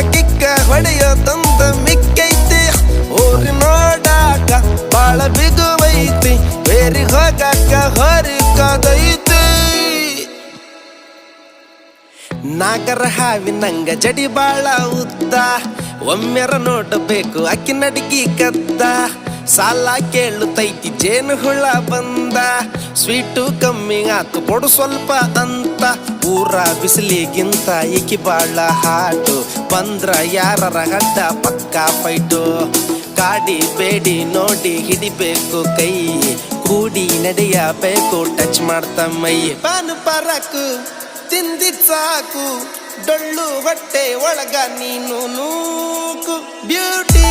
ಕಿಕ್ಕ ಹೊಡೆಯೋ ತಂದ ಮಿಕ್ಕೈತಿ ಊರಿ ನೋಡಾಕ ಬಾಳ ಬಿಗುವೈತಿ ಬೇರಿ ಹೋಗಾಕ ಹೊರಿಕದೈತಿ ನಾಗರ ಹಾವಿನಂಗ ಜಡಿ ಬಾಳ ಉದ್ದ ಒಮ್ಮೆರ ನೋಡಬೇಕು ಅಕ್ಕಿ ನಡಿಗಿ ಕದ್ದ ಸಾಲ ಕೇಳುತ್ತೈತಿ ಜೇನು ಹುಳ ಬಂದ ಸ್ವೀಟು ಕಮ್ಮಿ ಆತು ಕೊಡು ಸ್ವಲ್ಪ ಅಂತ ಊರ ಬಿಸಿಲಿಗಿಂತ ಈಕಿ ಬಾಳ ಹಾಟು ಬಂದ್ರ ಯಾರರ ಗಡ್ಡ ಪಕ್ಕ ಫೈಟು ಕಾಡಿ ಬೇಡಿ ನೋಡಿ ಹಿಡಿಬೇಕು ಕೈ ಕೂಡಿ ನಡೆಯಬೇಕು ಟಚ್ ಮಾಡ್ತ ಮೈ ಪಾನು ಪರಕು ತಿಂದಿದ್ ಸಾಕು ಡೊಳ್ಳು ಹೊಟ್ಟೆ ಒಳಗ ನೀನು ನೂಕು ಬ್ಯೂಟಿ